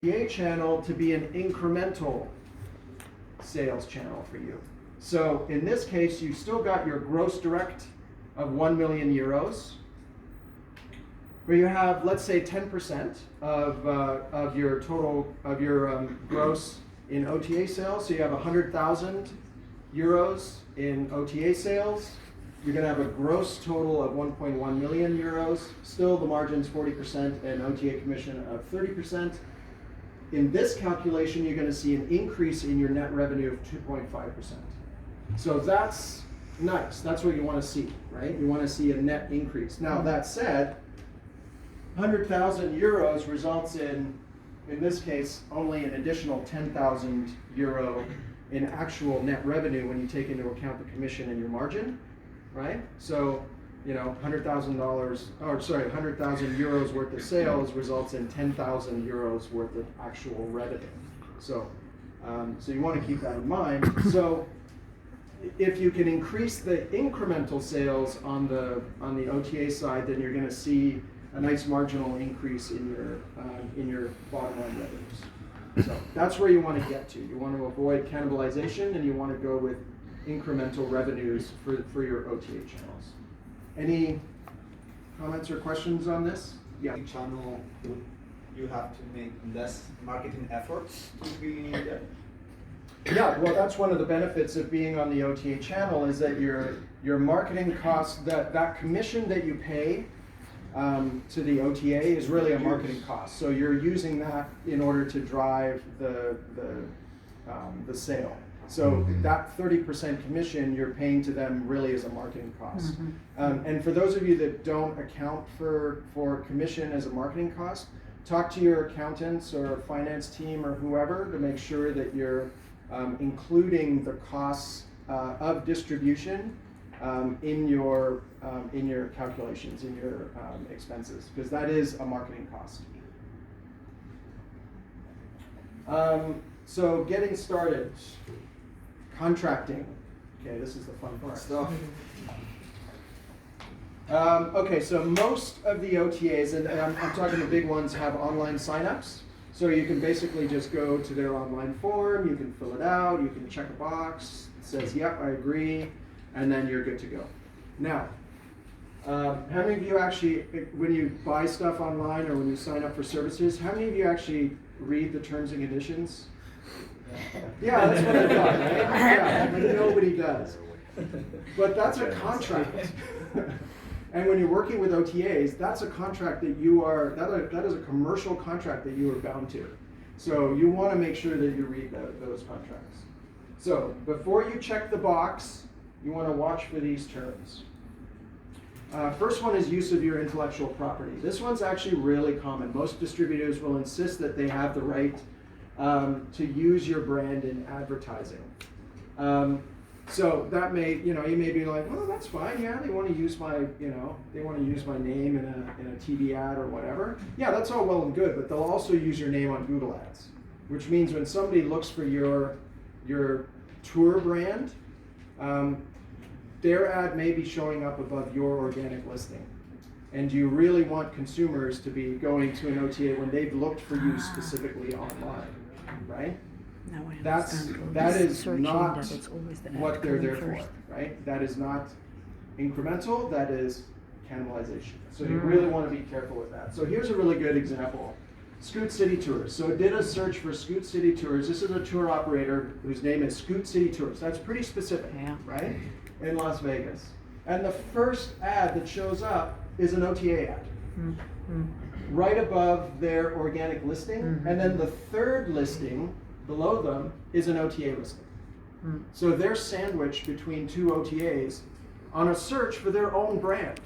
OTA channel to be an incremental sales channel for you. So in this case, you still got your gross direct of 1 million euros, where you have, let's say, 10% of your total, of your gross in OTA sales. So you have 100,000 euros in OTA sales. You're going to have a gross total of 1.1 million euros. Still, the margin's 40% and OTA commission of 30%. In this calculation, you're going to see an increase in your net revenue of 2.5%. So that's nice. That's what you want to see, right? You want to see a net increase. Now, that said, 100,000 euros results in this case, only an additional 10,000 euro in actual net revenue when you take into account the commission and your margin, right? So, you know, $100,000 euros worth of sales results in 10,000 euros worth of actual revenue. So, so you want to keep that in mind. So, if you can increase the incremental sales on the OTA side, then you're going to see a nice marginal increase in your bottom line revenues. So that's where you want to get to. You want to avoid cannibalization, and you want to go with incremental revenues for your OTA channels. Any comments or questions on this? Yeah. Channel, you have to make less marketing efforts to be there. Yeah, well, that's one of the benefits of being on the OTA channel is that your marketing costs, that commission that you pay to the OTA is really a marketing cost. So you're using that in order to drive the sale. So that 30% commission you're paying to them really is a marketing cost. And for those of you that don't account for commission as a marketing cost, talk to your accountants or finance team or whoever to make sure that you're including the costs of distribution in your calculations, in your expenses, because that is a marketing cost. So getting started, contracting. Okay, this is the fun part. Okay, so most of the OTAs, and I'm talking the big ones, have online signups. So you can basically just go to their online form, you can fill it out, you can check a box, it says, yep, I agree, and then you're good to go. Now, how many of you actually, when you buy stuff online or when you sign up for services, how many of you actually read the terms and conditions? Yeah, that's what I thought, right? Yeah, but nobody does. But that's a contract. And when you're working with OTAs, that's a contract that you are, that is a commercial contract that you are bound to. So you want to make sure that you read those contracts. So before you check the box, you want to watch for these terms. First one is use of your intellectual property. This one's actually really common. Most distributors will insist that they have the right to use your brand in advertising. So that may, you may be like, well, that's fine. Yeah, they want to use my, they want to use my name in a TV ad or whatever. Yeah, that's all well and good, but they'll also use your name on Google Ads, which means when somebody looks for your tour brand, their ad may be showing up above your organic listing. And you really want consumers to be going to an OTA when they've looked for you specifically online, right? That is not what they're there for, right? That is not incremental, that is cannibalization. So you really want to be careful with that. So here's a really good example. Scoot City Tours. So I did a search for Scoot City Tours. This is a tour operator whose name is Scoot City Tours. That's pretty specific, right? In Las Vegas. And the first ad that shows up is an OTA ad. Right above their organic listing. And then the third listing below them is an OTA listing. So they're sandwiched between two OTAs on a search for their own brand.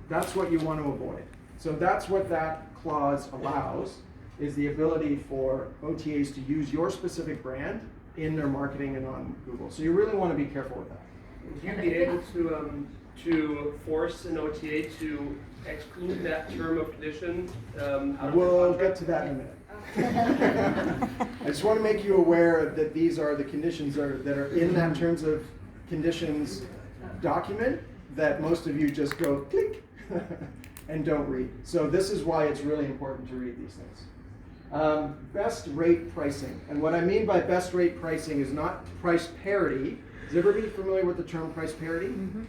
That's what you want to avoid. So that's what that clause allows, is the ability for OTAs to use your specific brand in their marketing and on Google. So you really want to be careful with that. Would you be able to force an OTA to exclude that term of condition out of We'll get to that in a minute. I just want to make you aware that these are the conditions that are in that terms of conditions document that most of you just go click and don't read. So this is why it's really important to read these things. Best rate pricing. And what I mean by best rate pricing is not price parity. Is everybody familiar with the term price parity? Mm-hmm.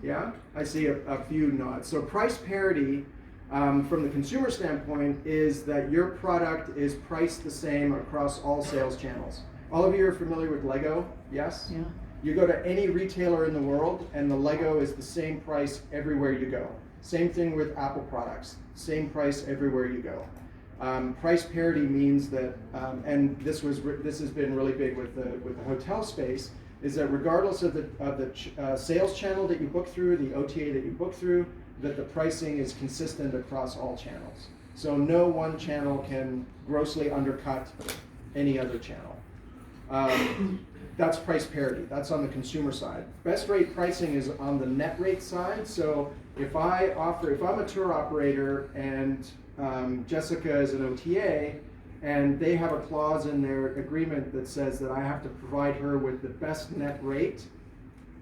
Yeah? I see a few nods. So price parity, from the consumer standpoint, is that your product is priced the same across all sales channels. All of you are familiar with Lego? Yes? Yeah. You go to any retailer in the world and the Lego is the same price everywhere you go. Same thing with Apple products. Same price everywhere you go. Price parity means that, and this has been really big with the hotel space, is that regardless of the sales channel that you book through, the OTA that you book through, that the pricing is consistent across all channels. So no one channel can grossly undercut any other channel. That's price parity. That's on the consumer side. Best rate pricing is on the net rate side. So if I'm a tour operator and Jessica is an OTA, and they have a clause in their agreement that says that I have to provide her with the best net rate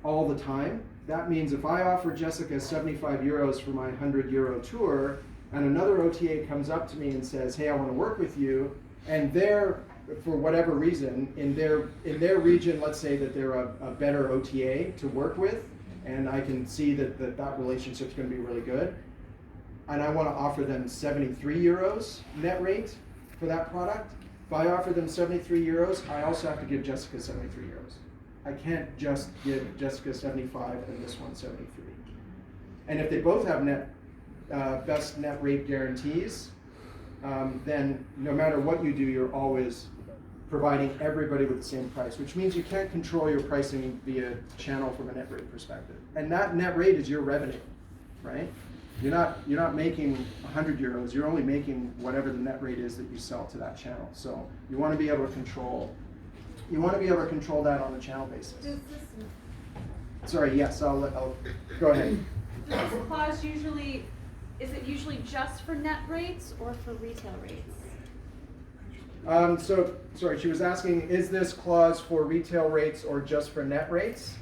all the time, that means if I offer Jessica 75 euros for my 100 euro tour, and another OTA comes up to me and says, hey, I want to work with you, and they're, for whatever reason, in their region, let's say that they're a better OTA to work with, and I can see that relationship's going to be really good, and I want to offer them 73 euros net rate for that product. If I offer them 73 euros, I also have to give Jessica 73 euros. I can't just give Jessica 75 and this one 73. And if they both have best net rate guarantees, then no matter what you do, you're always providing everybody with the same price, which means you can't control your pricing via channel from a net rate perspective. And that net rate is your revenue, right? You're not making 100 euros, you're only making whatever the net rate is that you sell to that channel. So you want to be able to control that on a channel basis. Sorry, yes, I'll go ahead. Does this clause usually just for net rates or for retail rates? Sorry, she was asking, is this clause for retail rates or just for net rates?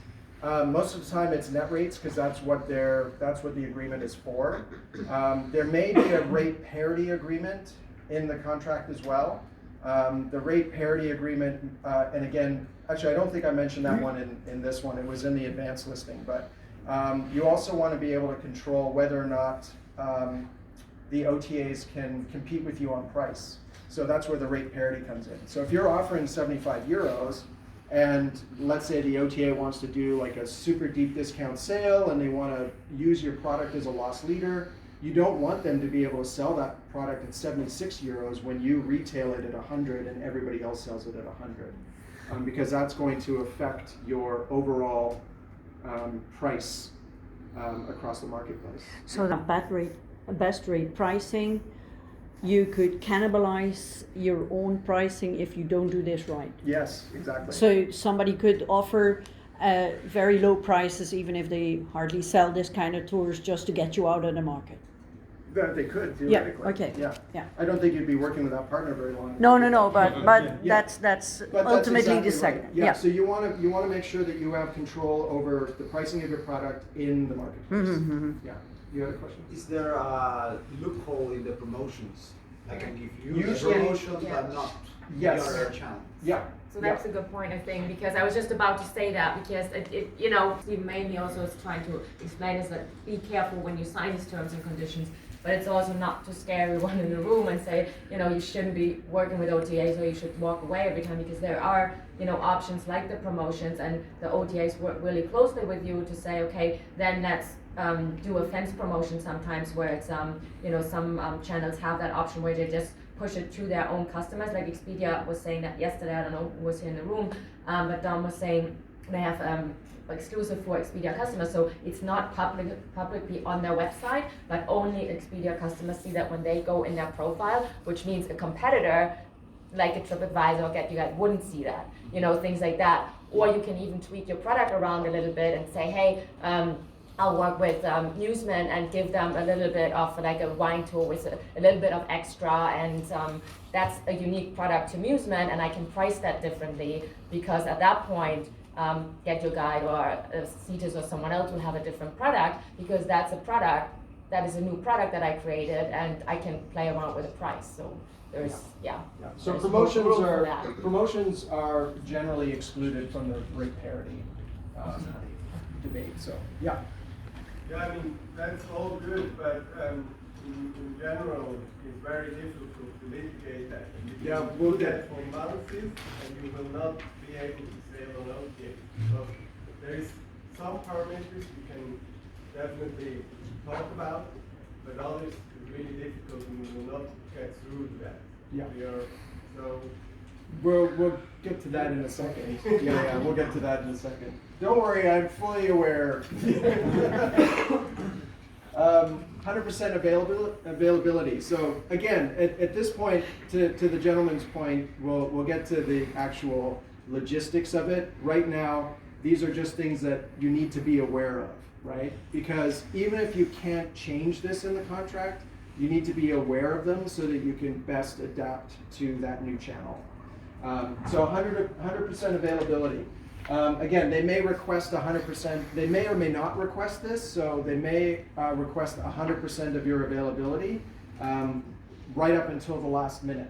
Most of the time it's net rates because that's what the agreement is for. There may be a rate parity agreement in the contract as well. The rate parity agreement, and again, actually I don't think I mentioned that one in this one, it was in the advanced listing, but you also want to be able to control whether or not the OTAs can compete with you on price. So that's where the rate parity comes in. So if you're offering 75 euros, and let's say the OTA wants to do like a super deep discount sale and they want to use your product as a loss leader, you don't want them to be able to sell that product at 76 euros when you retail it at 100 and everybody else sells it at 100. Because that's going to affect your overall price across the marketplace. So the best rate pricing, you could cannibalize your own pricing if you don't do this right. Yes, exactly. So somebody could offer very low prices even if they hardly sell this kind of tours just to get you out of the market. That they could, theoretically. Yeah, okay. Yeah. I don't think you'd be working with that partner very long. No, but Yeah. that's But ultimately exactly the second. right. Yeah. So you want to make sure that you have control over the pricing of your product in the marketplace. Mm-hmm. Yeah. You had a question? Is there a loophole in the promotions? I can give you Usually- promotions, Yeah. but not Yes. the other channel. Yeah. So that's a good point, I think, because I was just about to say that, because Steve mainly also is trying to explain is that be careful when you sign these terms and conditions, but it's also not to scare everyone in the room and say, you shouldn't be working with OTAs or you should walk away every time, because there are, options like the promotions, and the OTAs work really closely with you to say, okay, then let's do a fence promotion sometimes where it's, some channels have that option where they just push it to their own customers. Like Expedia was saying that yesterday, I don't know who was here in the room, but Dom was saying they have exclusive for Expedia customers, so it's not publicly on their website, but only Expedia customers see that when they go in their profile, which means a competitor like a TripAdvisor or GetYourGuide wouldn't see that, things like that. Or you can even tweak your product around a little bit and say, hey, I'll work with newsmen and give them a little bit of like a wine tour with a little bit of extra, and that's a unique product to newsmen, and I can price that differently, because at that point GetYourGuide or Cetus or someone else will have a different product, because that's a product that is a new product that I created, and I can play around with the price. So there's, yeah. Yeah. So There's promotions room for are that. promotions are generally excluded from the rate parity debate. So yeah. Yeah, I mean, that's all good, but in general, it's very difficult to litigate that. You Yeah, can we'll do get- that for months, and you will not be able to sell on OTA. So there is some parameters you can definitely talk about, but others is really difficult, and you will not get through to that. Yeah. So We'll get to that in a second. Yeah, we'll get to that in a second. Don't worry, I'm fully aware. 100% availability. So again, at this point, to the gentleman's point, we'll get to the actual logistics of it. Right now, these are just things that you need to be aware of, right? Because even if you can't change this in the contract, you need to be aware of them so that you can best adapt to that new channel. So 100% availability. Again, they may request 100%, they may or may not request this, so they may request 100% of your availability right up until the last minute.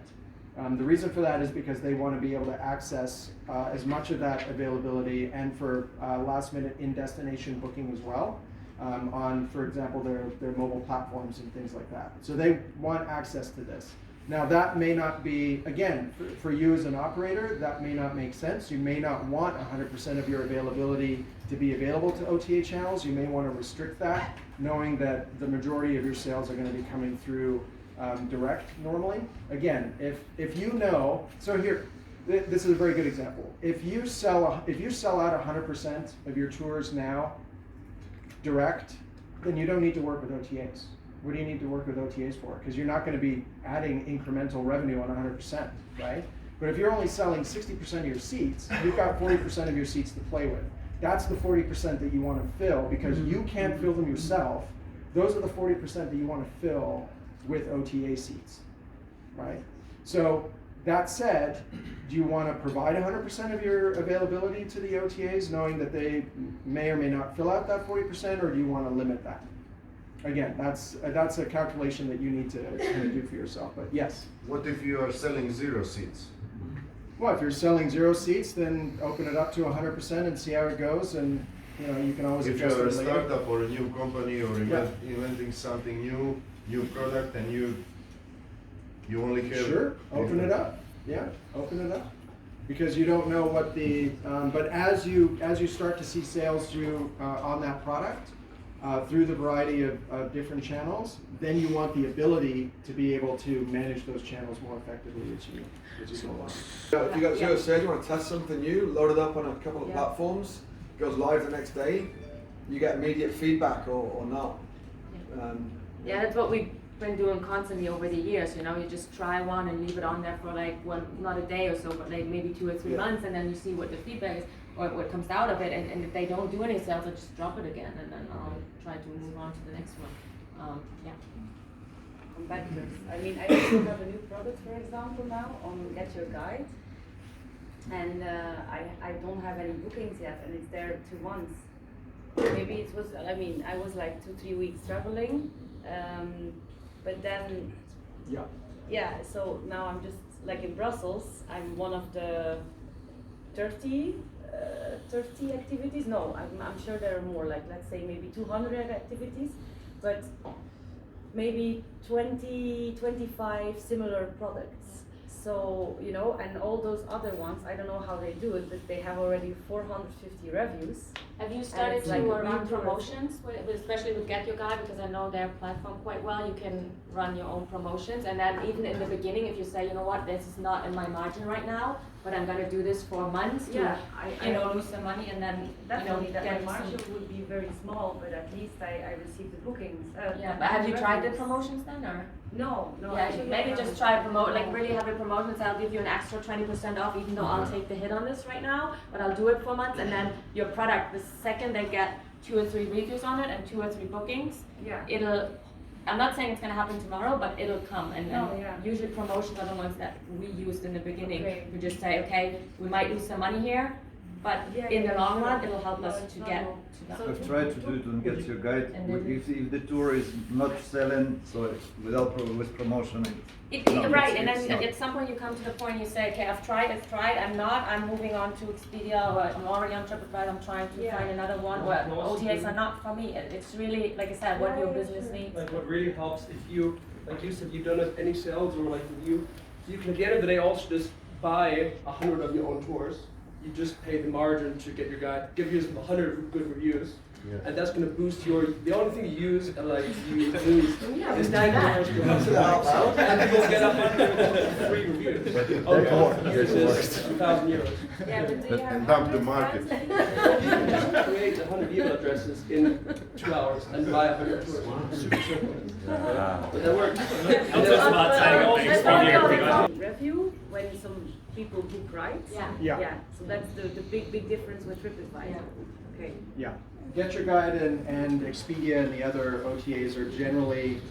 The reason for that is because they want to be able to access as much of that availability and for last minute in-destination booking as well on, for example, their mobile platforms and things like that. So they want access to this. Now that may not be, again, for you as an operator, that may not make sense. You may not want 100% of your availability to be available to OTA channels. You may want to restrict that, knowing that the majority of your sales are going to be coming through direct normally. Again, if you know, so here, this is a very good example. If you sell out 100% of your tours now direct, then you don't need to work with OTAs. What do you need to work with OTAs for? Because you're not going to be adding incremental revenue on 100%, right? But if you're only selling 60% of your seats, you've got 40% of your seats to play with. That's the 40% that you want to fill because you can't fill them yourself. Those are the 40% that you want to fill with OTA seats, right? So that said, do you want to provide 100% of your availability to the OTAs, knowing that they may or may not fill out that 40%, or do you want to limit that? Again, that's a calculation that you need to do for yourself, but yes. What if you are selling 0 seats? Well, if you're selling 0 seats, then open it up to 100% and see how it goes, and you can always If adjust you're a it later. startup or a new company or Yeah. inventing something new product, and you only have... Sure, open it up. Yeah, open it up. Because you don't know what the, but as you start to see sales through on that product, through the variety of different channels, then you want the ability to be able to manage those channels more effectively as you go along. If you got 0 sales, you want to test something new, load it up on a couple of platforms, goes live the next day, you get immediate feedback or not. Yeah, that's what we've been doing constantly over the years. You just try one and leave it on there for like not a day or so, but like maybe 2 or 3 months, and then you see what the feedback is or what comes out of it. And if they don't do any sales, I just drop it again, and then I'll try to move on to the next one. Yeah. Competitors. I mean, I also have a new product, for example, now on Get Your Guide, and I don't have any bookings yet, and it's there 2 months. Maybe it was, I mean, I was like 2-3 weeks traveling, but then, yeah, so now I'm just like in Brussels, I'm one of the 30 activities. No, I'm sure there are more, like let's say maybe 200 activities, but maybe 20-25 similar products. So, and all those other ones, I don't know how they do it, but they have already 450 reviews. Have you started like to a run real promotions, especially with Get Your Guide, because I know their platform quite well. You can run your own promotions, and then even in the beginning, if you say, you know what, this is not in my margin right now, but I'm gonna do this for months to, lose some money, and then Definitely, that my get margin some. would be very small, but at least I receive the bookings. Yeah, but have you tried the revenues. promotions then, or? No. Yeah, actually, maybe I just haven't. try promote, like really have a promotion, so I'll give you an extra 20% off, even though I'll take the hit on this right now, but I'll do it for months, and then your product, the second they get 2 or 3 reviews on it and 2 or 3 bookings, Yeah. I'm not saying it's gonna happen tomorrow, but it'll come, and Oh, yeah. usually promotions are the ones that we used in the beginning. Okay. We just say, okay, we might lose some money here, but Yeah, in the yeah, long sure. run, it'll help No, us it's to not get wrong. to that. So I've tried to do it on Get Your Guide. And then- If the tour is not selling, so without with promotion, Right, and it's then not. at some point you come to the point you say, okay, I've tried, I'm moving on to Expedia, or I'm already on TripAdvisor, I'm trying to Yeah. find another one, or OTAs are not for me. It's really, like I said, what your business needs. Like what really helps if you, like you said, you don't have any sales, or like you can at the end of the day also just buy 100 of your own tours. You just pay the margin to get your guide, give you 100 good reviews. Yeah. And that's going to boost the only thing you use and like you lose Yeah, is we that do that. yours to help and people get 103 reviews. Okay, here's this 2,000 euros. Yeah, but do you have And dump the 100 market. friends? You can create 100 email addresses in 2 hours and buy 100 tours. Super simple. But that works. Not just about signing up things for the everything. Review when some people book rides. Yeah. Yeah. So that's the big difference with TripAdvisor. Okay. Yeah. Get Your Guide and Expedia and the other OTAs are generally,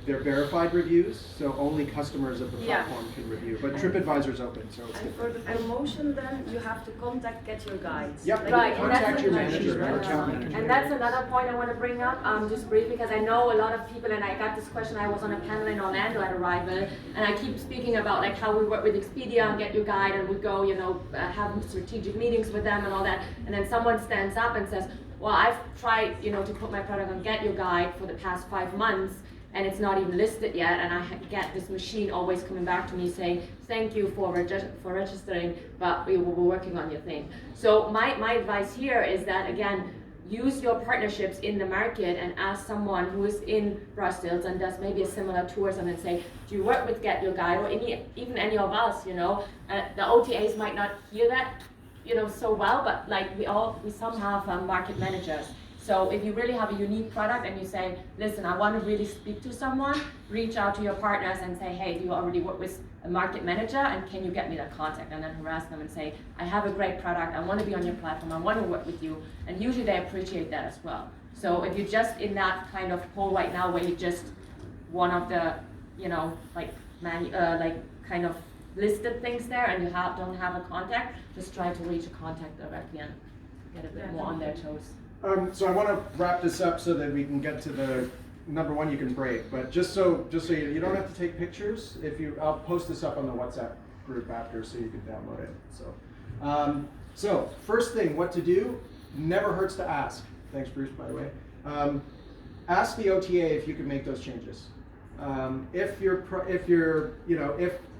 they're verified reviews, so only customers of the Yeah. platform can review. But TripAdvisor's open, so it's And for different. the promotion then, you have to contact Get Your Guides. Yep, Like, Right, and contact that's your another- manager, your account manager. And that's another point I want to bring up, just briefly, because I know a lot of people, and I got this question, I was on a panel in Orlando at Arival, and I keep speaking about like how we work with Expedia and Get Your Guide, and we go, have strategic meetings with them and all that, and then someone stands up and says, well, I've tried, to put my product on Get Your Guide for the past 5 months, and it's not even listed yet, and I get this machine always coming back to me saying, thank you for registering, but we're working on your thing. So my advice here is that, again, use your partnerships in the market and ask someone who is in Brussels and does maybe a similar tourism and say, do you work with Get Your Guide, or even any of us, the OTAs might not hear that, so well, but like we some have market managers. So if you really have a unique product and you say, listen, I want to really speak to someone, reach out to your partners and say, hey, do you already work with a market manager, and can you get me that contact? And then harass them and say, I have a great product, I want to be on your platform, I want to work with you. And usually they appreciate that as well. So if you're just in that kind of poll right now where you're just one of the, kind of listed things there and you don't have a contact, just try to reach a contact directly and get a bit more on their toes. So I want to wrap this up so that we can get to the number one you can break. But just so you don't have to take pictures. I'll post this up on the WhatsApp group after so you can download it. So first thing, what to do? Never hurts to ask. Thanks, Bruce, by the way. Ask the OTA if you can make those changes.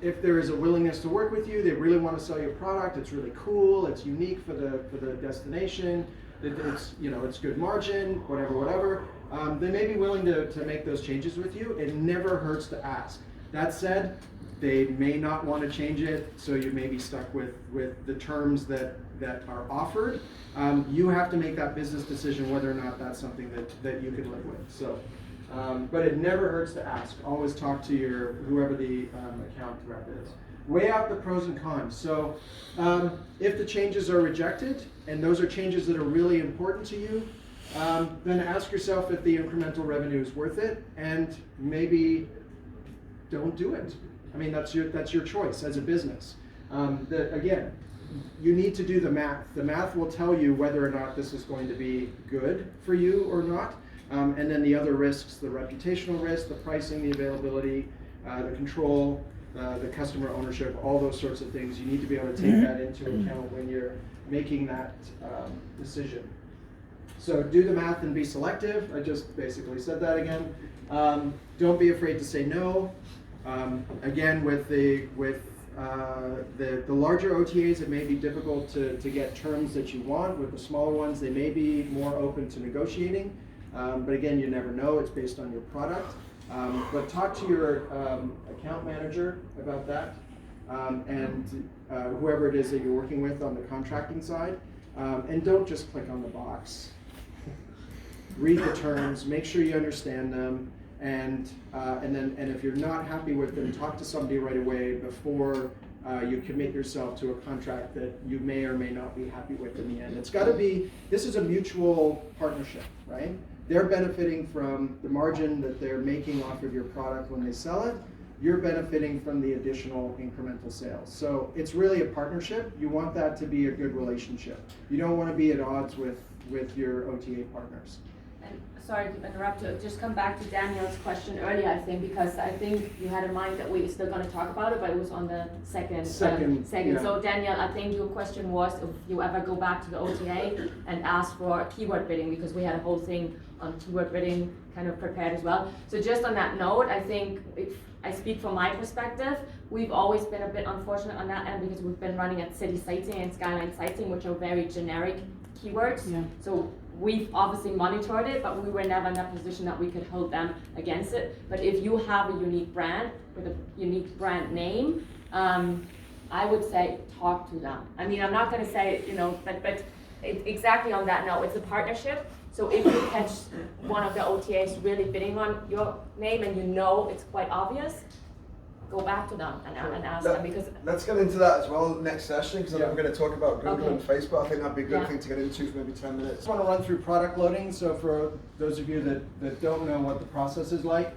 If there is a willingness to work with you, they really want to sell your product. It's really cool. It's unique for the destination. It's good margin, whatever. They may be willing to make those changes with you. It never hurts to ask. That said, they may not want to change it, so you may be stuck with the terms that are offered. You have to make that business decision whether or not that's something that you can live with. So, but it never hurts to ask. Always talk to whoever the account rep is. Weigh out the pros and cons. So if the changes are rejected, and those are changes that are really important to you, then ask yourself if the incremental revenue is worth it, and maybe don't do it. I mean, that's your choice as a business. Again, you need to do the math. The math will tell you whether or not this is going to be good for you or not. And then the other risks, the reputational risk, the pricing, the availability, the control, the customer ownership, all those sorts of things. You need to be able to take that into account when you're making that decision. So do the math and be selective. I just basically said that again. Don't be afraid to say no. Again, with the larger OTAs, it may be difficult to get terms that you want. With the smaller ones, they may be more open to negotiating. But again, you never know. It's based on your product. But talk to your account manager about that, and whoever it is that you're working with on the contracting side. And don't just click on the box. Read the terms, make sure you understand them, and if you're not happy with them, talk to somebody right away before you commit yourself to a contract that you may or may not be happy with in the end. It's got to be, this is a mutual partnership, right? They're benefiting from the margin that they're making off of your product when they sell it, you're benefiting from the additional incremental sales. So it's really a partnership. You want that to be a good relationship. You don't want to be at odds with your OTA partners. And sorry to interrupt you, just come back to Daniel's question earlier, I think, because I think you had in mind that we're still going to talk about it, but it was on the second. Yeah. So Daniel, I think your question was if you ever go back to the OTA and ask for keyword bidding, because we had a whole thing on keyword bidding kind of prepared as well. So just on that note, I think if I speak from my perspective, we've always been a bit unfortunate on that end because we've been running at City Sightseeing and Skyline Sightseeing, which are very generic keywords. Yeah. So we've obviously monitored it, but we were never in that position that we could hold them against it. But if you have a unique brand with a unique brand name, I would say talk to them. I mean, I'm not going to say, but exactly on that note, it's a partnership. So if you catch one of the OTAs really bidding on your name and it's quite obvious, go back to them and ask them, because let's get into that as well next session, because I'm going to talk about Google Okay. and Facebook. I think that'd be a good Yeah. thing to get into for maybe 10 minutes. I just want to run through product loading. So for those of you that don't know what the process is like,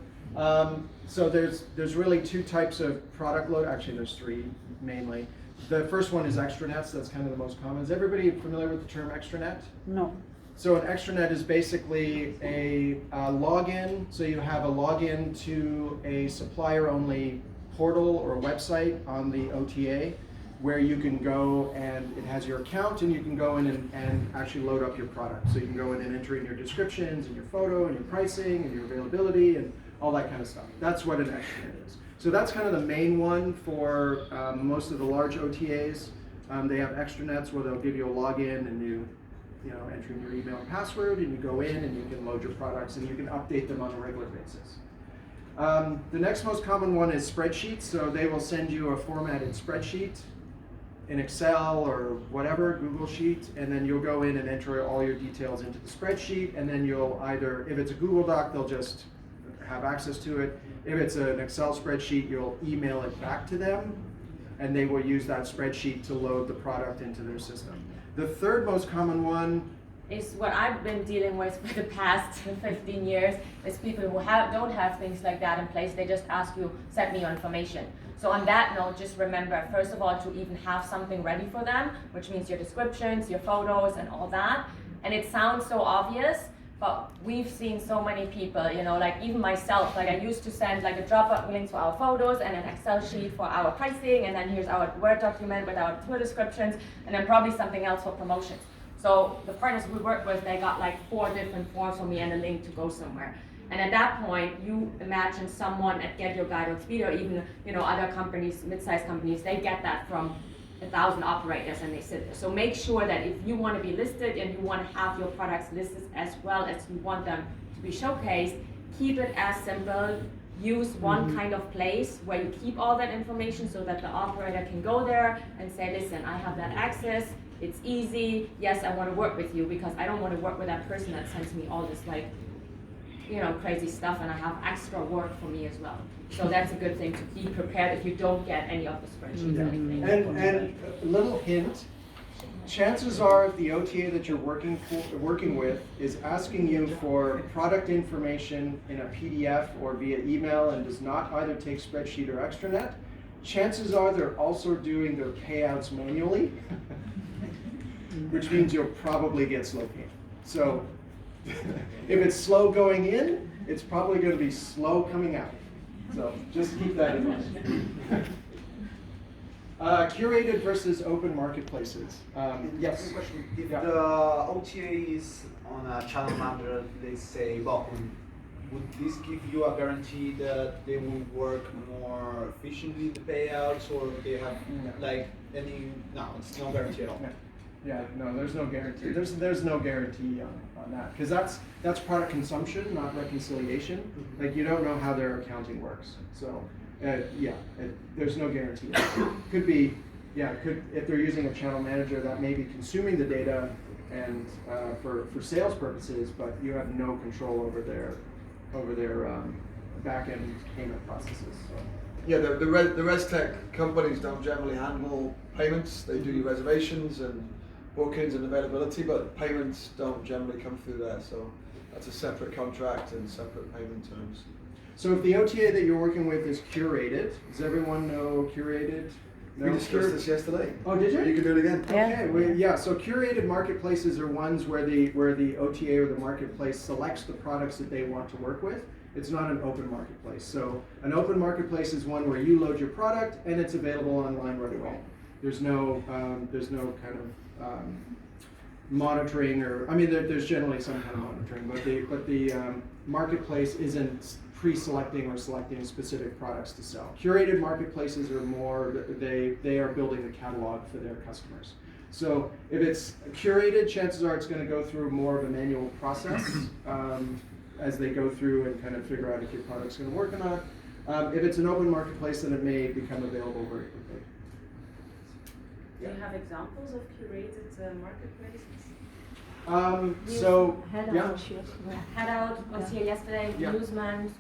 so there's really two types of product load. Actually, there's three mainly. The first one is extranets. That's kind of the most common. Is everybody familiar with the term extranet? No. So an extranet is basically a login. So you have a login to a supplier-only portal or a website on the OTA where you can go and it has your account and you can go in and actually load up your product. So you can go in and enter in your descriptions and your photo and your pricing and your availability and all that kind of stuff. That's what an extranet is. So that's kind of the main one for most of the large OTAs. They have extranets where they'll give you a login and you enter in your email and password and you go in and you can load your products and you can update them on a regular basis. The next most common one is spreadsheets. So they will send you a formatted spreadsheet in Excel or whatever, Google Sheet, and then you'll go in and enter all your details into the spreadsheet, and then you'll either, if it's a Google Doc, they'll just have access to it. If it's an Excel spreadsheet, you'll email it back to them, and they will use that spreadsheet to load the product into their system. The third most common one is what I've been dealing with for the past 15 years is people who don't have things like that in place. They just ask you, send me your information. So on that note, just remember, first of all, to even have something ready for them, which means your descriptions, your photos, and all that. And it sounds so obvious, but we've seen so many people, like even myself, like I used to send like a drop-down link to our photos and an Excel sheet for our pricing, and then here's our Word document with our tour descriptions, and then probably something else for promotions. So the partners we work with, they got like 4 different forms for me and a link to go somewhere. And at that point, you imagine someone at Get Your Guide or Expedia, or even other companies, mid-sized companies, they get that from 1,000 operators and they sit there. So make sure that if you want to be listed and you want to have your products listed as well as you want them to be showcased, keep it as simple. Use one kind of place where you keep all that information so that the operator can go there and say, listen, I have that access. It's easy. Yes, I want to work with you because I don't want to work with that person that sends me all this crazy stuff, and I have extra work for me as well. So that's a good thing to be prepared if you don't get any of the spreadsheets or anything. And a little hint, chances are the OTA that you're working with is asking you for product information in a PDF or via email and does not either take spreadsheet or extranet. Chances are they're also doing their payouts manually, which means you'll probably get slow payment. So if it's slow going in, it's probably going to be slow coming out. So just keep that in mind. Curated versus open marketplaces. Yes. Quick question. If Yeah. the OTA is on a channel manager, they say, well, would this give you a guarantee that they will work more efficiently the payouts, or they have like any? No, it's no guarantee at all. Yeah, no, there's no guarantee. There's no guarantee on that, because that's product consumption, not reconciliation. Like you don't know how their accounting works. So there's no guarantee. Could be, if they're using a channel manager that may be consuming the data and for sales purposes, but you have no control over their back-end payment processes. So. Yeah, the ResTech companies don't generally handle payments. They do your reservations and bookings and availability, but payments don't generally come through there. So that's a separate contract and separate payment terms. So if the OTA that you're working with is curated, does everyone know curated? We discussed this yesterday. Oh, did you? You can do it again. Okay, yeah, so curated marketplaces are ones where the OTA or the marketplace selects the products that they want to work with. It's not an open marketplace. So an open marketplace is one where you load your product and it's available online right away. There's no kind of monitoring, or I mean there's generally some kind of monitoring, but the marketplace isn't pre-selecting or selecting specific products to sell. Curated marketplaces are more, they are building the catalog for their customers. So if it's curated, chances are it's going to go through more of a manual process as they go through and kind of figure out if your product's going to work or not. If it's an open marketplace, then it may become available very quickly. Do you have examples of curated marketplaces? So, Head out was here yesterday. Yeah. Newsman.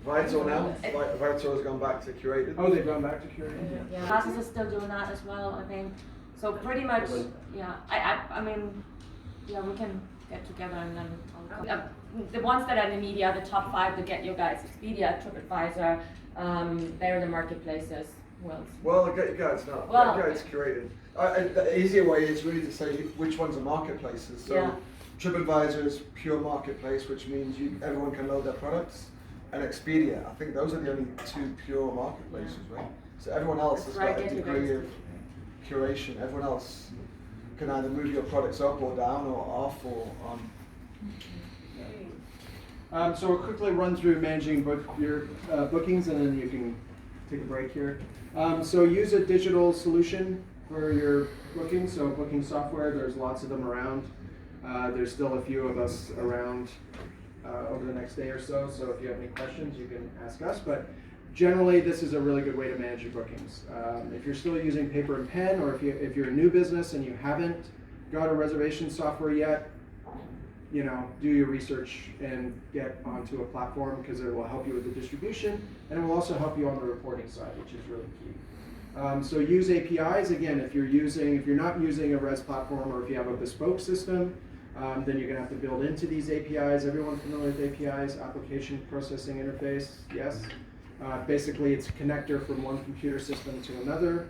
Voucher now. Voucher has gone back to curated. Oh, they've gone back to curated. Yeah. Classes are still doing that as well, I think. So pretty much, yeah. I mean, yeah, we can get together and then the ones that are in the media, the top 5 to get your guys, Expedia, TripAdvisor, they're the marketplaces. Well, get your guides now. Well, Get your guides curated. The easier way is really to say which ones are marketplaces. So yeah. TripAdvisor is pure marketplace, which means everyone can load their products. And Expedia, I think those are the only 2 pure marketplaces, right? So everyone else has got a degree of curation. Everyone else can either move your products up or down or off or on. So we'll quickly run through managing your bookings, and then you can take a break here. So use a digital solution for your booking. So booking software, there's lots of them around. There's still a few of us around over the next day or so. So if you have any questions, you can ask us. But generally, this is a really good way to manage your bookings. If you're still using paper and pen, or if you're a new business and you haven't got a reservation software yet, do your research and get onto a platform, because it will help you with the distribution, and it will also help you on the reporting side, which is really key. So use APIs. Again, if you're not using a res platform, or if you have a bespoke system, then you're going to have to build into these APIs. Everyone familiar with APIs? Application Processing Interface, yes? Basically, it's a connector from one computer system to another.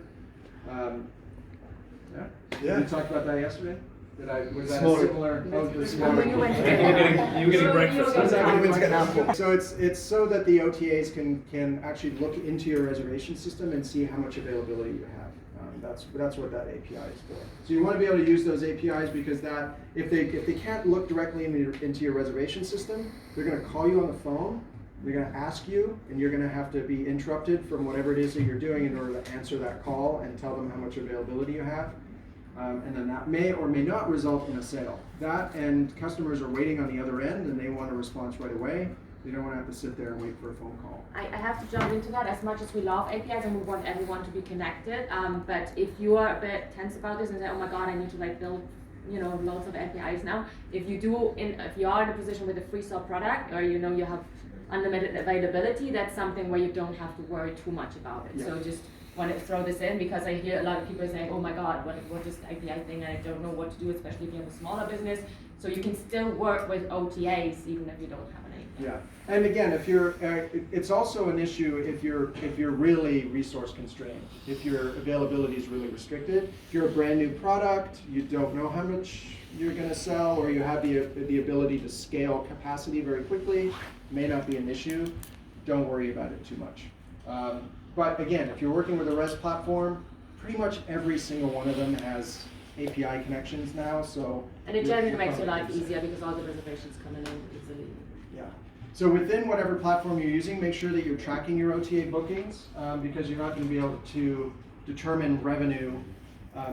Yeah. We talked about that yesterday. Was that a similar? You were getting breakfast. So it's so that the OTAs can actually look into your reservation system and see how much availability you have. That's what that API is for. So you want to be able to use those APIs, because if they can't look directly into your reservation system, they're going to call you on the phone. They're going to ask you, and you're going to have to be interrupted from whatever it is that you're doing in order to answer that call and tell them how much availability you have. And then that may or may not result in a sale. That, and customers are waiting on the other end, and they want a response right away. They don't want to have to sit there and wait for a phone call. I have to jump into that. As much as we love APIs and we want everyone to be connected, but if you are a bit tense about this and say, oh my god, I need to build loads of APIs now. If you are in a position with a free sale product, or you have unlimited availability, that's something where you don't have to worry too much about it. Yeah. So just want to throw this in, because I hear a lot of people saying, oh my god, what is the API thing, and I don't know what to do, especially if you have a smaller business. So you can still work with OTAs even if you don't have an API. Yeah, and again, if you're, it's also an issue if you're really resource constrained, if your availability is really restricted. If you're a brand new product, you don't know how much you're going to sell, or you have the ability to scale capacity very quickly, may not be an issue. Don't worry about it too much. But again, if you're working with a REST platform, pretty much every single one of them has API connections now. So and it generally makes your life easier, because all the reservations come in easily. Yeah. So within whatever platform you're using, make sure that you're tracking your OTA bookings, because you're not going to be able to determine revenue,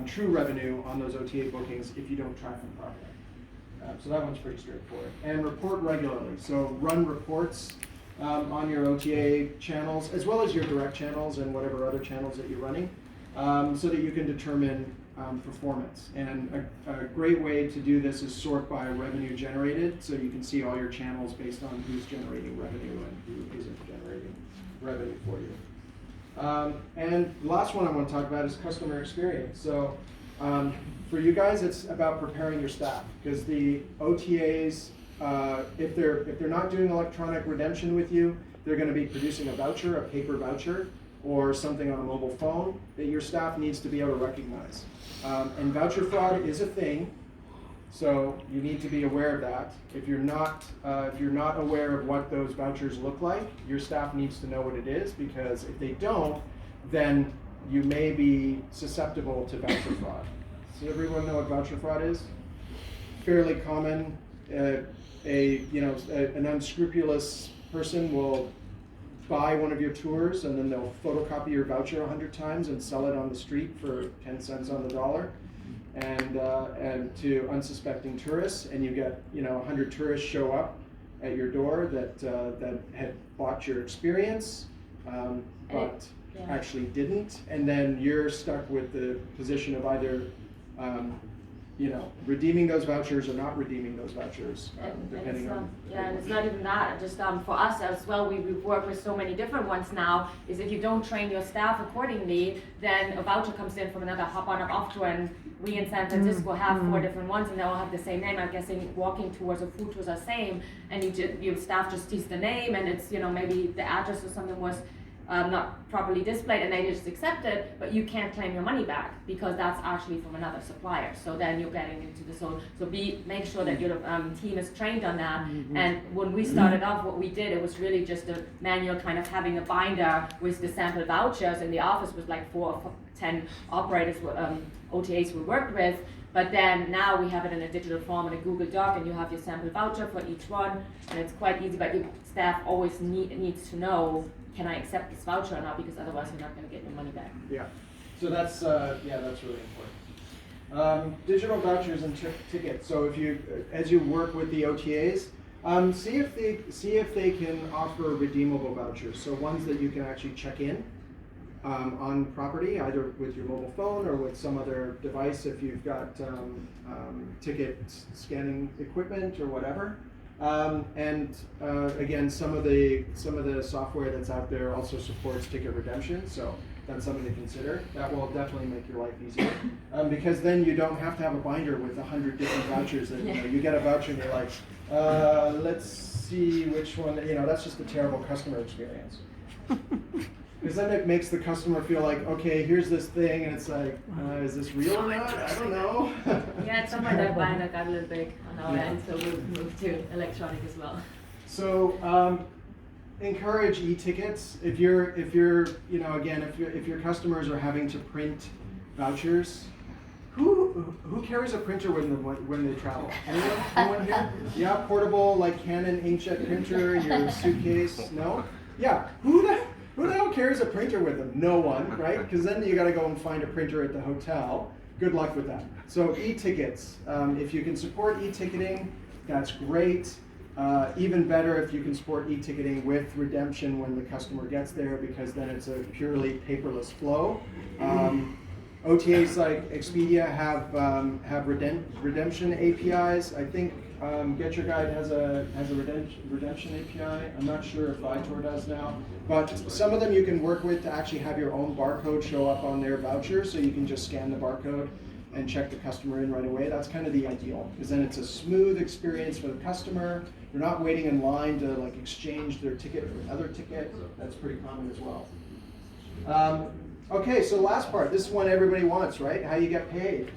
true revenue on those OTA bookings if you don't track them properly. So that one's pretty straightforward. And report regularly. So run reports on your OTA channels, as well as your direct channels and whatever other channels that you're running, so that you can determine performance. And a great way to do this is sort by revenue generated, so you can see all your channels based on who's generating revenue and who isn't generating revenue for you. And the last one I want to talk about is customer experience. So for you guys, it's about preparing your staff, because the OTAs if they're not doing electronic redemption with you, they're going to be producing a voucher, a paper voucher, or something on a mobile phone that your staff needs to be able to recognize. And voucher fraud is a thing, so you need to be aware of that. If you're not aware of what those vouchers look like, your staff needs to know what it is, because if they don't, then you may be susceptible to voucher fraud. Does everyone know what voucher fraud is? Fairly common. An unscrupulous person will buy one of your tours and then they'll photocopy your voucher 100 times and sell it on the street for 10 cents on the dollar, and to unsuspecting tourists, and you get 100 tourists show up at your door that had bought your experience, but actually didn't, and then you're stuck with the position of either redeeming those vouchers or not redeeming those vouchers, depending on. Yeah, and it's not even that. Just for us as well, we've worked with so many different ones now. Is if you don't train your staff accordingly, then a voucher comes in from another hop on or off tour, and we in San Francisco have 4 different ones, and they all have the same name. I'm guessing walking tours or food tours are same, and your staff just sees the name, and it's maybe the address or something was not properly displayed, and they just accept it, but you can't claim your money back because that's actually from another supplier. So then you're getting into the make sure that your team is trained on that. And when we started off, what we did, it was really just a manual kind of having a binder with the sample vouchers in the office with like 4 or 10 operators, OTAs we worked with. But then now we have it in a digital form in a Google Doc, and you have your sample voucher for each one, and it's quite easy. But your staff always needs to know, can I accept this voucher or not? Because otherwise you're not going to get your money back. Yeah. So that's that's really important. Digital vouchers and tickets. So as you work with the OTAs, see if they can offer redeemable vouchers. So ones that you can actually check in on property, either with your mobile phone or with some other device if you've got ticket scanning equipment or whatever. Again, some of the software that's out there also supports ticket redemption, so that's something to consider. That will definitely make your life easier, because then you don't have to have a binder with 100 different vouchers. And you get a voucher and you're like, let's see which one. That's just a terrible customer experience. Because then it makes the customer feel like, okay, here's this thing, and it's like, is this real or not? I don't know. Yeah, at some point that binder got a little big on our end, so we'll move to electronic as well. So encourage e-tickets. If your customers are having to print vouchers, who carries a printer with them when they travel? Anyone here? Yeah, portable like Canon inkjet printer, your suitcase. No? Yeah. Who the hell carries a printer with them? No one, right? Because then you got to go and find a printer at the hotel. Good luck with that. So e-tickets, if you can support e-ticketing, that's great. Even better if you can support e-ticketing with redemption when the customer gets there, because then it's a purely paperless flow. OTAs like Expedia have redemption APIs. I think Get Your Guide has a redemption API. I'm not sure if Viator does now, but some of them you can work with to actually have your own barcode show up on their voucher, so you can just scan the barcode and check the customer in right away. That's kind of the ideal, because then it's a smooth experience for the customer. They're not waiting in line to like exchange their ticket for another ticket. That's pretty common as well. Okay, so last part. This is one everybody wants, right? How you get paid.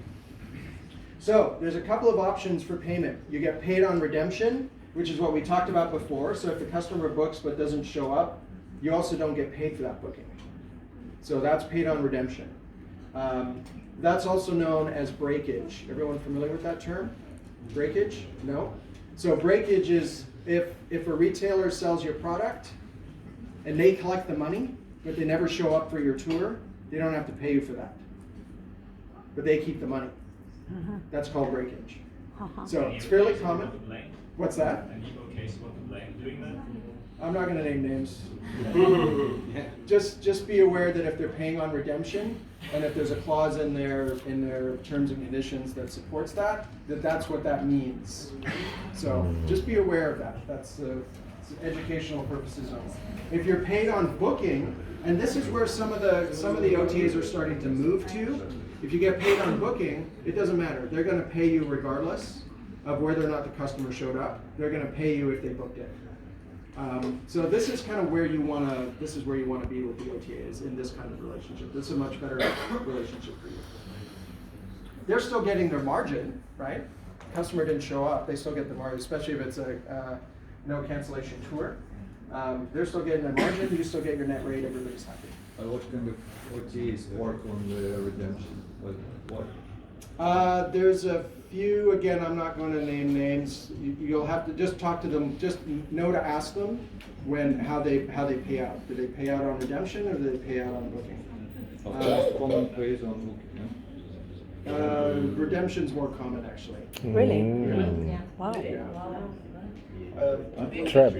So there's a couple of options for payment. You get paid on redemption, which is what we talked about before. So if the customer books but doesn't show up, you also don't get paid for that booking. So that's paid on redemption. That's also known as breakage. Everyone familiar with that term? Breakage? No? So breakage is if a retailer sells your product and they collect the money, but they never show up for your tour, they don't have to pay you for that. But they keep the money. That's called breakage. So it's fairly common. What's that? I'm not going to name names. Just be aware that if they're paying on redemption, and if there's a clause in their terms and conditions that supports that's what that means. So just be aware of that. That's educational purposes only. If you're paid on booking, and this is where some of the OTAs are starting to move to. If you get paid on booking, it doesn't matter. They're going to pay you regardless. of whether or not the customer showed up. They're going to pay you if they booked it. So this is kind of where you want to. This is where you want to be with the OTAs in this kind of relationship. This is a much better relationship for you. They're still getting their margin, right? Customer didn't show up, they still get the margin, especially if it's a no cancellation tour. They're still getting their margin. You still get your net rate. Everybody's happy. What kind of OTAs work on the redemption? What? There's a few, again, I'm not going to name names. You'll have to just talk to them, just know to ask them how they pay out. Do they pay out on redemption or do they pay out on booking? Common pays on booking, yeah? Redemption's more common actually. Really? Yeah. Wow. Trap.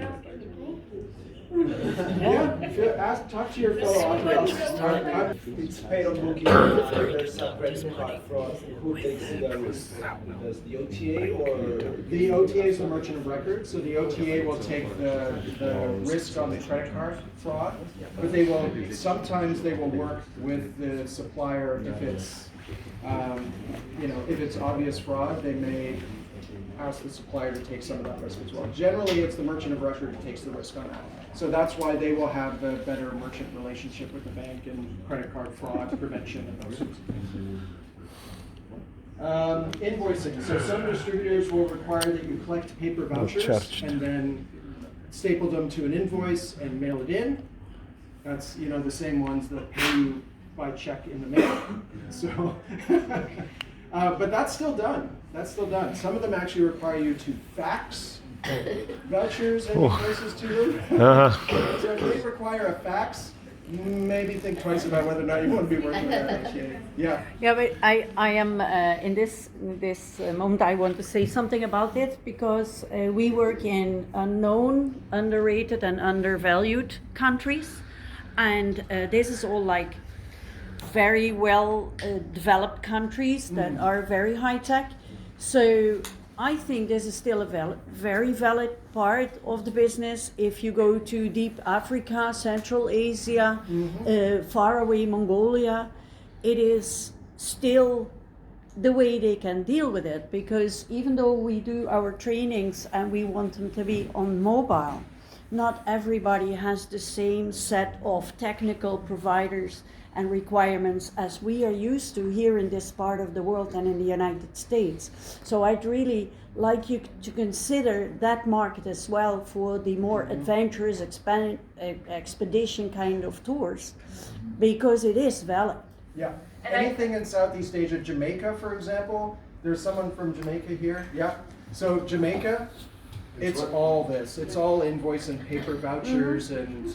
Yeah, talk to your fellow operators. It's paid on booking. There's some credit card fraud. Who takes the risk? Does the OTA or the OTA is the merchant of record, so the OTA will take the risk on the credit card fraud, but they will sometimes they will work with the supplier if it's if it's obvious fraud, they may ask the supplier to take some of that risk as well. Generally, it's the merchant of record who takes the risk on that. So that's why they will have the better merchant relationship with the bank and credit card fraud prevention and those sorts of things. Invoicing. So some distributors will require that you collect paper vouchers and then staple them to an invoice and mail it in. That's the same ones that pay you by check in the mail. So, but that's still done. That's still done. Some of them actually require you to fax vouchers and invoices to them. So if they require a fax, maybe think twice about whether or not you want to be working with that OTA. Yeah. Yeah, but I am in this moment. I want to say something about it because we work in unknown, underrated, and undervalued countries, and this is all like very well developed countries that are very high tech. So I think this is still a very valid part of the business. If you go to deep Africa, Central Asia, far away Mongolia, it is still the way they can deal with it, because even though we do our trainings and we want them to be on mobile, not everybody has the same set of technical providers and requirements as we are used to here in this part of the world and in the United States. So I'd really like you to consider that market as well for the more adventurous expedition kind of tours, because it is valid. Yeah. Anything in Southeast Asia, Jamaica, for example. There's someone from Jamaica here. Yeah. So Jamaica, it's all this. It's all invoice and paper vouchers and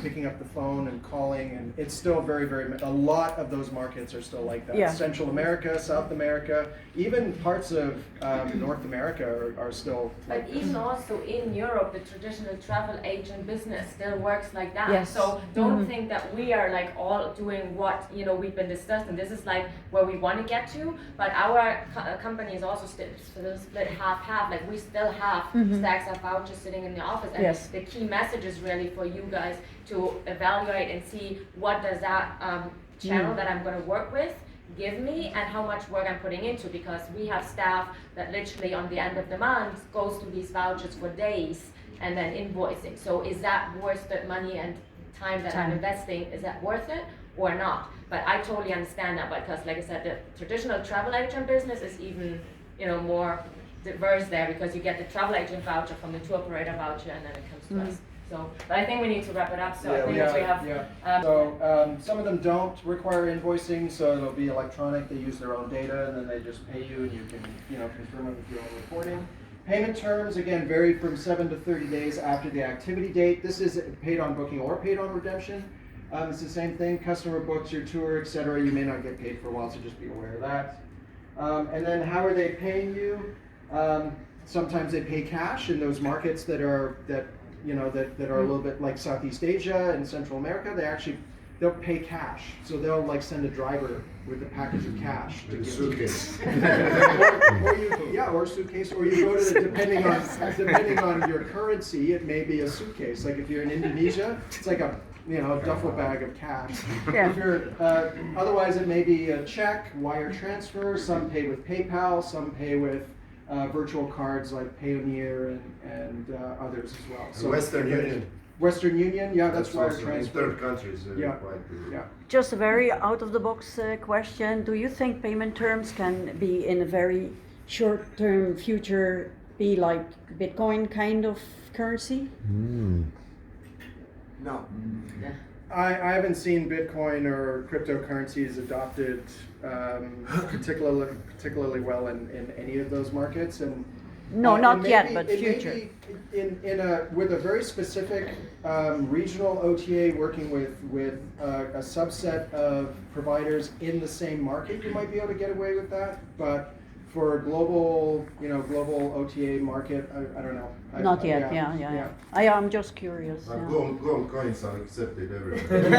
picking up the phone and calling, and it's still very, very. A lot of those markets are still like that. Yeah. Central America, South America, even parts of North America are still. But like even also in Europe, the traditional travel agent business still works like that. Yes. So don't think that we are like all doing what we've been discussing. This is like where we want to get to. But our company is also still split half. Like we still have stacks of vouchers sitting in the office. And the key message is really for you guys to evaluate and see what does that channel that I'm going to work with give me and how much work I'm putting into, because we have staff that literally on the end of the month goes through these vouchers for days and then invoicing. So is that worth the money and time that I'm investing? Is that worth it or not? But I totally understand that, because like I said, the traditional travel agent business is even more diverse there, because you get the travel agent voucher from the tour operator voucher and then it comes to us. So, but I think we need to wrap it up. So I think we have. So some of them don't require invoicing, so it'll be electronic. They use their own data, and then they just pay you, and you can confirm it with your own reporting. Payment terms again vary from 7 to 30 days after the activity date. This is paid on booking or paid on redemption. It's the same thing. Customer books your tour, etc. You may not get paid for a while, so just be aware of that. And then how are they paying you? Sometimes they pay cash in those markets that are a little bit like Southeast Asia and Central America. They'll pay cash, so they'll like send a driver with a package of cash to give suitcase. or suitcase, or you go to the, depending on your currency, it may be a suitcase. Like if you're in Indonesia, it's like a duffel bag of cash. If you're otherwise, it may be a check, wire transfer. Some pay with PayPal, some pay with virtual cards like Payoneer and others as well. And Western Union. Western Union, yeah, that's wire also in transfer. third countries. Yeah, quite good. yeah. Just a very out of the box question. Do you think payment terms can be in a very short term future be like Bitcoin kind of currency? No. I haven't seen Bitcoin or cryptocurrencies adopted particularly well in any of those markets, and No, not yet, maybe- but it may future. be with a very specific regional OTA working with a subset of providers in the same market, you might be able to get away with that. But for a global OTA market, I don't know. Not yet. Yeah. I'm just curious. But Yeah. gold coins are accepted everywhere.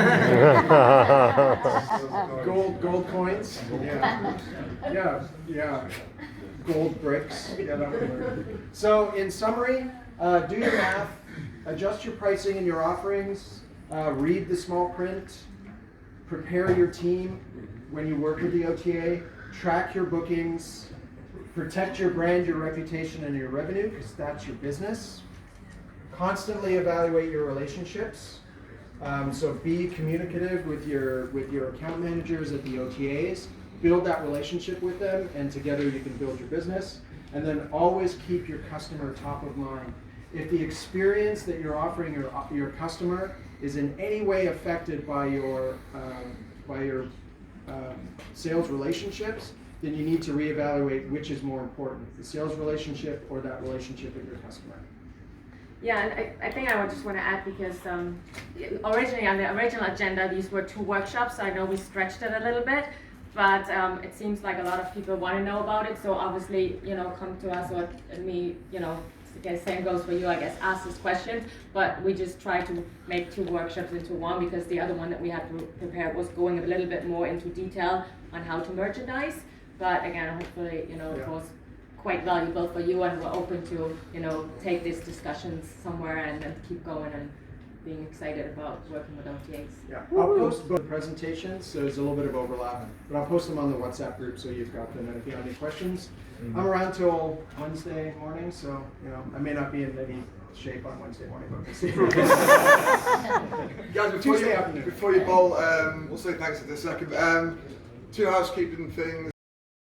Gold coins. Yeah. Gold bricks. Yeah, that would work. So in summary, do your math, adjust your pricing and your offerings, read the small print, prepare your team when you work with the OTA, track your bookings, protect your brand, your reputation, and your revenue, because that's your business. Constantly evaluate your relationships. So be communicative with your account managers at the OTAs. Build that relationship with them, and together you can build your business. And then always keep your customer top of mind. If the experience that you're offering your customer is in any way affected by your sales relationships, then you need to reevaluate which is more important, the sales relationship or that relationship with your customer. Yeah, and I think I just want to add, because originally on the original agenda, these were 2 workshops. So I know we stretched it a little bit, but it seems like a lot of people want to know about it. So obviously, come to us, or me, again, same goes for you, I guess, ask this question. But we just try to make 2 workshops into one, because the other one that we had prepared was going a little bit more into detail on how to merchandise. But again, hopefully, it was quite valuable for you, and we're open to, take these discussions somewhere and keep going and being excited about working with OTAs. Yeah, I'll post both presentations, so there's a little bit of overlap, but I'll post them on the WhatsApp group so you've got them, and if you have any questions. I'm around till Wednesday morning, so I may not be in any shape on Wednesday morning, but we'll see. Guys, before you bowl, we'll say thanks in a second. 2 housekeeping things.